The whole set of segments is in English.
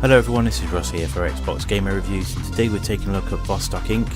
Hello everyone, this is Ross here for Xbox Gamer Reviews. Today we're taking a look at Vostok Inc.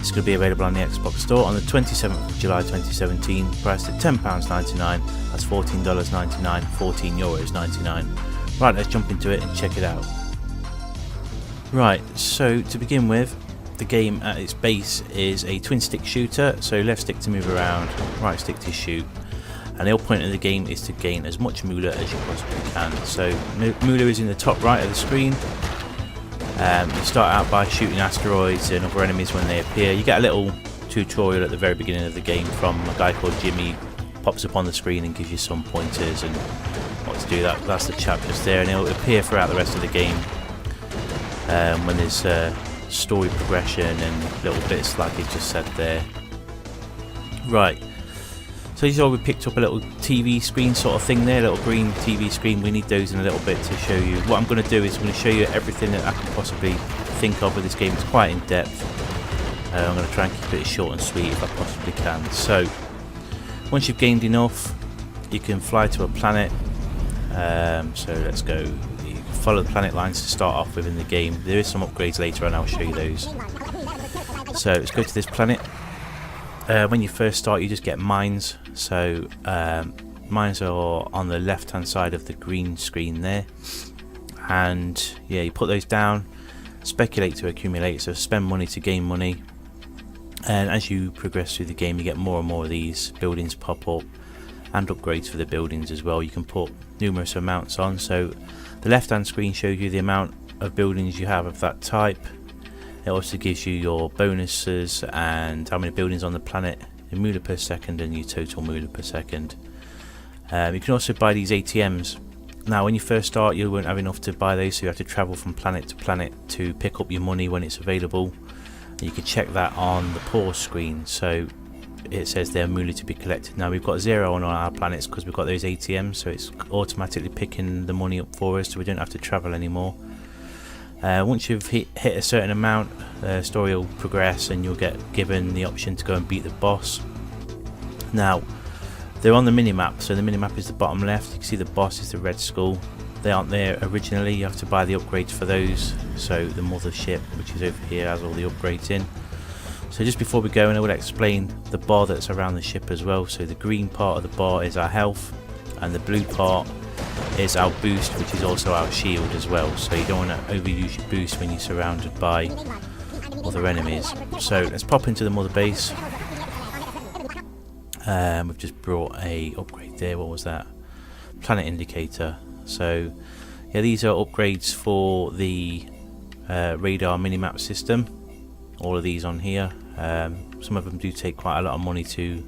It's going to be available on the Xbox Store on the 27th of July 2017, priced at £10.99, that's $14.99, €14.99. Right, let's jump into it and check it out. Right, so to begin with, the game at its base is a twin stick shooter, so left stick to move around, right stick to shoot. And the whole point of the game is to gain as much moolah as you possibly can. So moolah is in the top right of the screen. You start out by shooting asteroids and other enemies when they appear. You get a little tutorial at the very beginning of the game from a guy called Jimmy. Pops up on the screen and gives you some pointers and what to do. That's the chap just there, and it'll appear throughout the rest of the game when there's story progression and little bits like it just said there. Right. So you saw we picked up a little TV screen sort of thing there, a little green TV screen. We need those in a little bit to show you. What I'm going to do is I'm going to show you everything that I can possibly think of with this game. It's quite in depth. I'm going to try and keep it as short and sweet if I possibly can. So once you've gained enough, you can fly to a planet. So let's go. You can follow the planet lines to start off with in the game. There is some upgrades later on, I'll show you those. So let's go to this planet. When you first start, you just get mines. So mines are on the left hand side of the green screen there, and yeah, you put those down, speculate to accumulate, so spend money to gain money. And as you progress through the game, you get more and more of these buildings pop up and upgrades for the buildings as well. You can put numerous amounts on. So the left hand screen shows you the amount of buildings you have of that type. It also gives you your bonuses and how many buildings on the planet, your moolah per second and your total moolah per second. You can also buy these ATMs. Now when you first start, you won't have enough to buy those, so you have to travel from planet to planet to pick up your money when it's available. You can check that on the pause screen, so it says there moolah to be collected. Now we've got 0 on all our planets because we've got those ATMs, so it's automatically picking the money up for us, so we don't have to travel anymore. Once you've hit a certain amount, the story will progress and you'll get given the option to go and beat the boss. Now, they're on the minimap, so the minimap is the bottom left. You can see the boss is the red skull. They aren't there originally, you have to buy the upgrades for those. So the mothership, which is over here, has all the upgrades in. So just before we go, and I will explain the bar that's around the ship as well. So the green part of the bar is our health, and the blue part is our boost, which is also our shield as well. So you don't want to overuse your boost when you're surrounded by other enemies. So let's pop into the mother base. We've just brought a upgrade there. What was that? Planet indicator. So yeah, these are upgrades for the radar minimap system. All of these on here. Some of them do take quite a lot of money to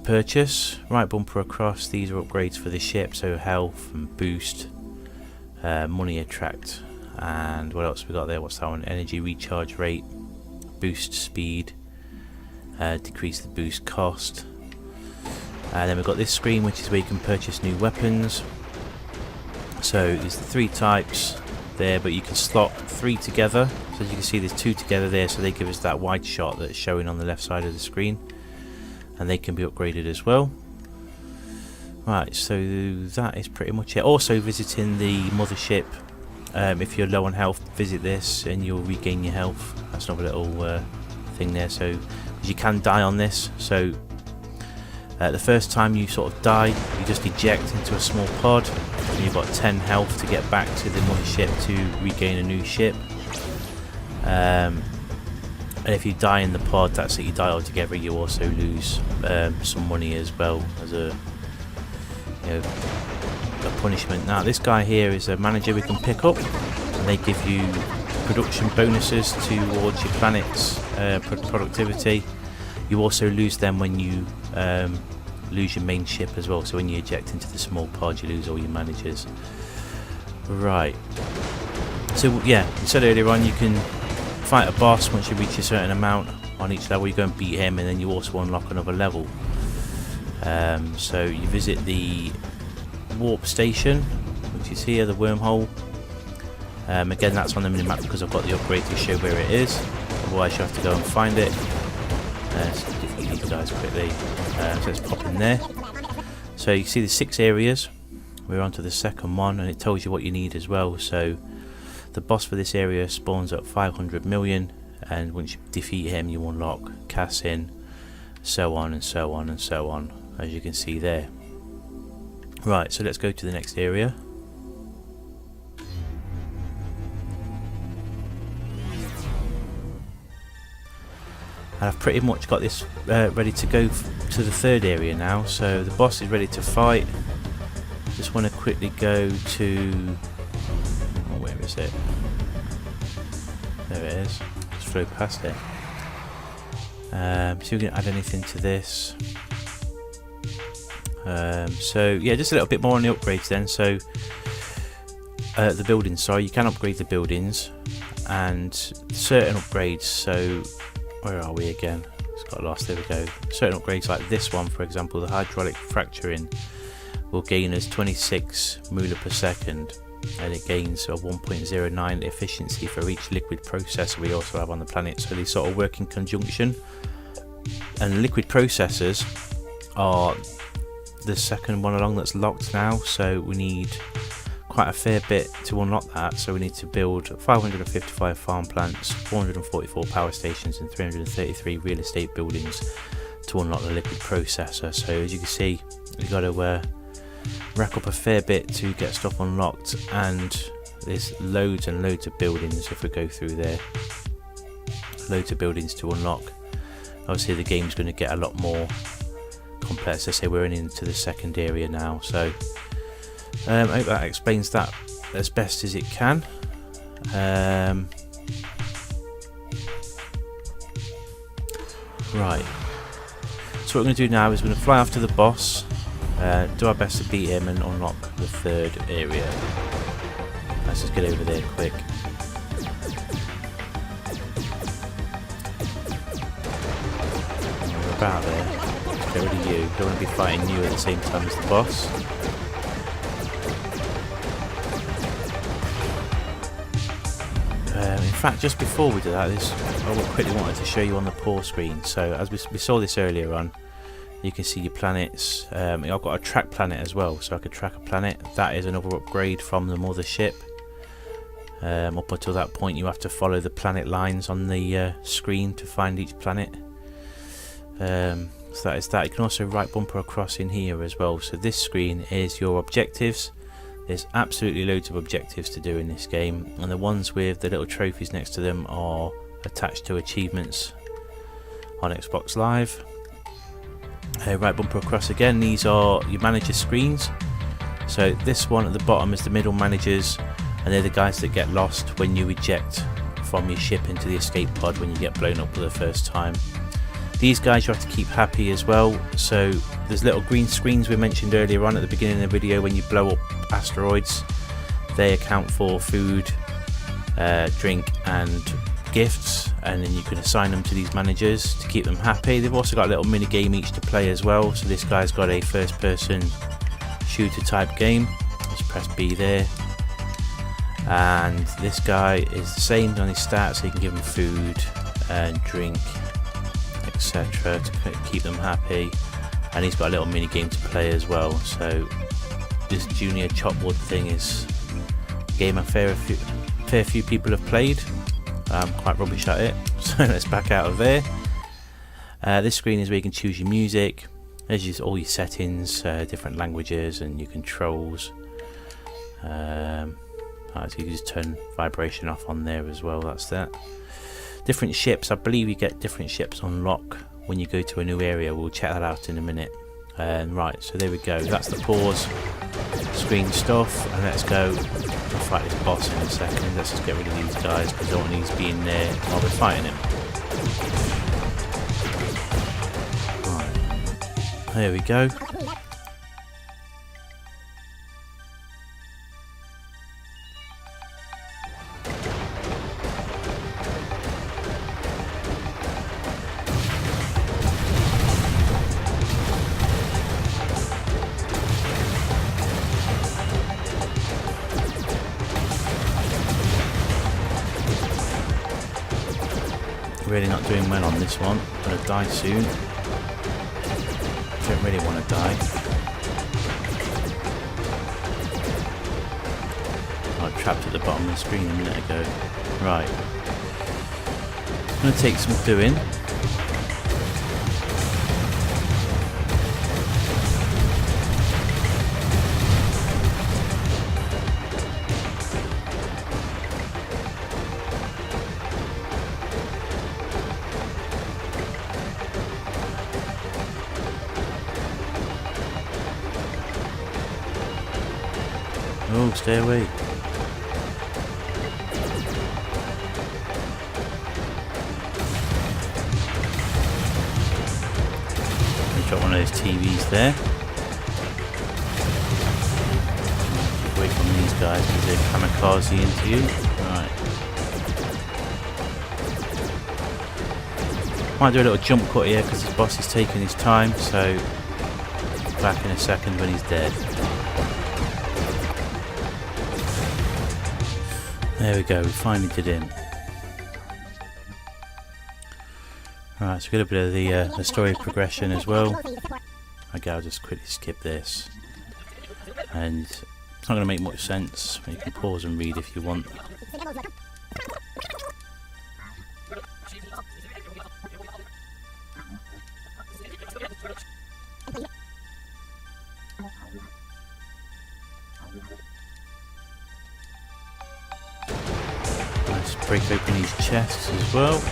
purchase. Right bumper across, these are upgrades for the ship, so health and boost, money attract, and what else we got there? What's that one? Energy recharge rate, boost speed, decrease the boost cost. And then we've got this screen, which is where you can purchase new weapons. So there's the 3 types there, but you can slot 3 together. So as you can see, there's 2 together there, so they give us that wide shot that's showing on the left side of the screen. And they can be upgraded as well. Right, so that is pretty much it. Also visiting the mothership. If you're low on health, visit this and you'll regain your health. That's another little thing there. So you can die on this. So the first time you sort of die, you just eject into a small pod. And you've got 10 health to get back to the mothership to regain a new ship. And if you die in the pod, that's it, you die altogether. You also lose some money as well as a punishment. Now this guy here is a manager we can pick up, and they give you production bonuses towards your planet's productivity. You also lose them when you lose your main ship as well. So when you eject into the small pod, you lose all your managers. Right. So yeah, I said earlier on, you can fight a boss. Once you reach a certain amount on each level, you go and beat him, and then you also unlock another level. So you visit the warp station, which is here, the wormhole. Again, that's on the minimap because I've got the upgrade to show where it is, otherwise you have to go and find it. So defeat these guys quickly. So let's pop in there. So you can see the 6 areas. We're on to the second one, and it tells you what you need as well. So the boss for this area spawns at 500 million, and once you defeat him you unlock Cassin, so on and so on and so on, as you can see there. Right, so let's go to the next area. And I've pretty much got this ready to go to the third area now, so the boss is ready to fight. Just want to quickly go to, oh, where is it? There it is. Just flew past it. See if we can add anything to this. So yeah, just a little bit more on the upgrades then. So the buildings, sorry, you can upgrade the buildings and certain upgrades. So where are we again? It's got lost. There we go. Certain upgrades like this one, for example, the hydraulic fracturing, will gain us 26 moolah per second, and it gains a 1.09 efficiency for each liquid processor we also have on the planet. So they sort of work in conjunction, and liquid processors are the second one along that's locked now, so we need quite a fair bit to unlock that. So we need to build 555 farm plants, 444 power stations and 333 real estate buildings to unlock the liquid processor. So as you can see, we've got to rack up a fair bit to get stuff unlocked, and there's loads and loads of buildings. If we go through there, loads of buildings to unlock. Obviously the game's going to get a lot more complex. I say we're into the second area now, so I hope that explains that as best as it can. Right, so what we're going to do now is we're going to fly after the boss, do our best to beat him and unlock the third area. Let's just get over there quick. We're about there. Let's get rid of you. Don't want to be fighting you at the same time as the boss. In fact, just before we do that, I quickly wanted to show you on the pause screen. So as we saw this earlier on, you can see your planets. I've got a track planet as well, so I could track a planet. That is another upgrade from the mothership. Up until that point you have to follow the planet lines on the screen to find each planet. So that is that. You can also right bumper across in here as well. So this screen is your objectives. There's absolutely loads of objectives to do in this game, and the ones with the little trophies next to them are attached to achievements on Xbox Live. Right bumper across again, these are your manager screens. So this one at the bottom is the middle managers, and they're the guys that get lost when you eject from your ship into the escape pod when you get blown up for the first time. These guys you have to keep happy as well. So there's little green screens we mentioned earlier on at the beginning of the video. When you blow up asteroids, they account for food, drink and gifts, and then you can assign them to these managers to keep them happy. They've also got a little mini game each to play as well. So this guy's got a first person shooter type game. Just press B there. And this guy is the same on his stats, so you can give him food and drink, etc. to keep them happy. And he's got a little mini game to play as well. So this junior chopwood thing is a game a fair few people have played. I'm quite rubbish at it, so let's back out of there. This screen is where you can choose your music. There's just all your settings, different languages and your controls. So you can just turn vibration off on there as well. That's that. Different ships. I believe you get different ships unlock when you go to a new area. We'll check that out in a minute. Right, so there we go. That's the pause screen stuff, and let's go and fight this boss in a second. Let's just get rid of these guys because I don't want these being there while we're fighting him. Right, there we go. Really not doing well on this one. I'm gonna die soon. Don't really want to die. Oh, I trapped at the bottom of the screen a minute ago. Right. I'm gonna take some doing. Oh, stay away. Drop one of those TVs there. Keep away from these guys because they're kamikaze into you. Right. Might do a little jump cut here because his boss is taking his time, so back in a second when he's dead. There we go, we finally did him. Alright, so we got a bit of the story progression as well. Okay, I'll just quickly skip this. And it's not going to make much sense. You can pause and read if you want. Let's break open these chests as well.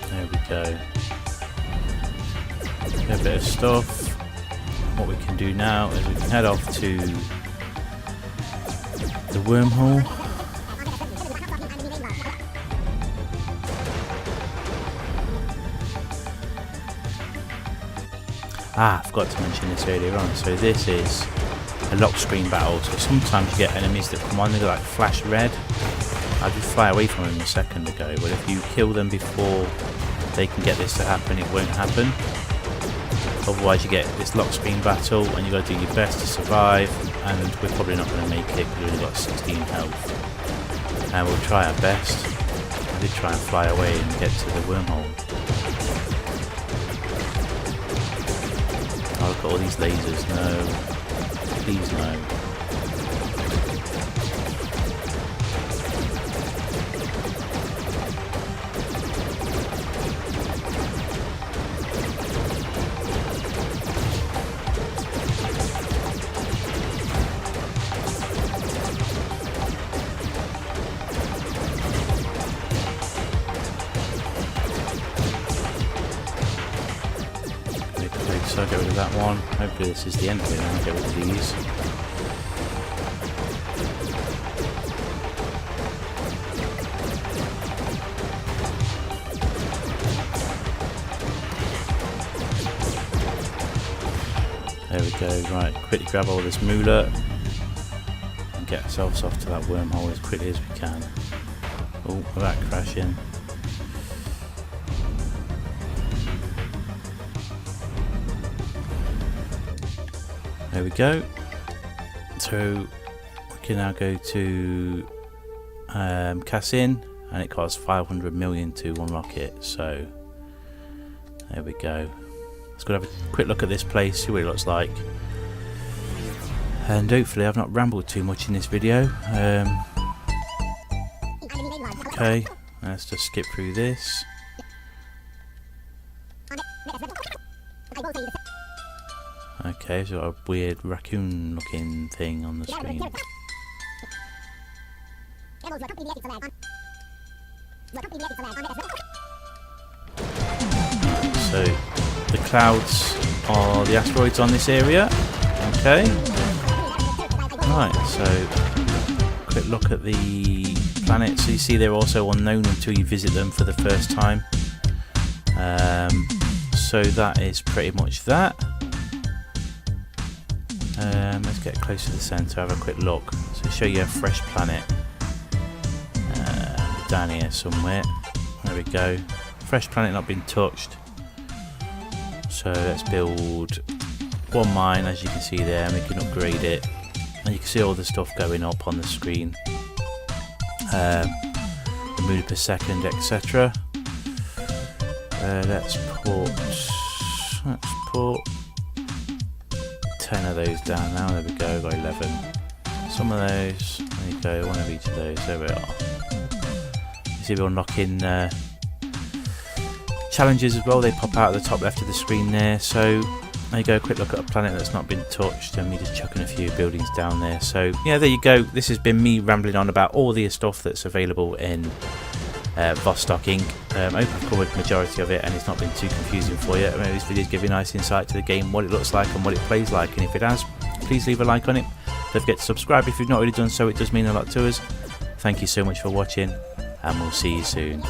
There we go. A bit of stuff. What we can do now is we can head off to the wormhole. I forgot to mention this earlier on. So this is a lock screen battle. So sometimes you get enemies that come on, they like flash red. I did fly away from him a second ago, but if you kill them before they can get this to happen, it won't happen. Otherwise you get this lock screen battle and you've got to do your best to survive, and we're probably not going to make it because we've only got 16 health. And we'll try our best. I did try and fly away and get to the wormhole. Oh, look at all these lasers. No. Please no. So I'll get rid of that one. Hopefully this is the end of it and I'll get rid of these. There we go. Right, quickly grab all this moolah and get ourselves off to that wormhole as quickly as we can. Oh, without crashing. There we go. So we can now go to Cassin, and it costs 500 million to unlock it. So there we go. Let's go have a quick look at this place, see what it looks like. And hopefully I've not rambled too much in this video. Okay, let's just skip through this. Okay, so a weird raccoon looking thing on the screen. So the clouds are the asteroids on this area. Okay. Right, so quick look at the planets. So you see they're also unknown until you visit them for the first time. So that is pretty much that. Let's get close to the centre, have a quick look. So show you a fresh planet down here somewhere. There we go. Fresh planet not been touched. So let's build one mine, as you can see there, and we can upgrade it. And you can see all the stuff going up on the screen. The moolah per second, etc. Let's put 10 of those down now. There we go, got 11. Some of those, there you go, one of each of those, there we are. You see we're unlocking challenges as well, they pop out at the top left of the screen there. So there you go, a quick look at a planet that's not been touched and me just chucking a few buildings down there. So yeah, there you go, this has been me rambling on about all the stuff that's available in Vostok Inc. I hope I've covered the majority of it and it's not been too confusing for you. I mean, this video gives you a nice insight to the game, what it looks like and what it plays like, and if it has, please leave a like on it. Don't forget to subscribe if you've not already done so, it does mean a lot to us. Thank you so much for watching and we'll see you soon.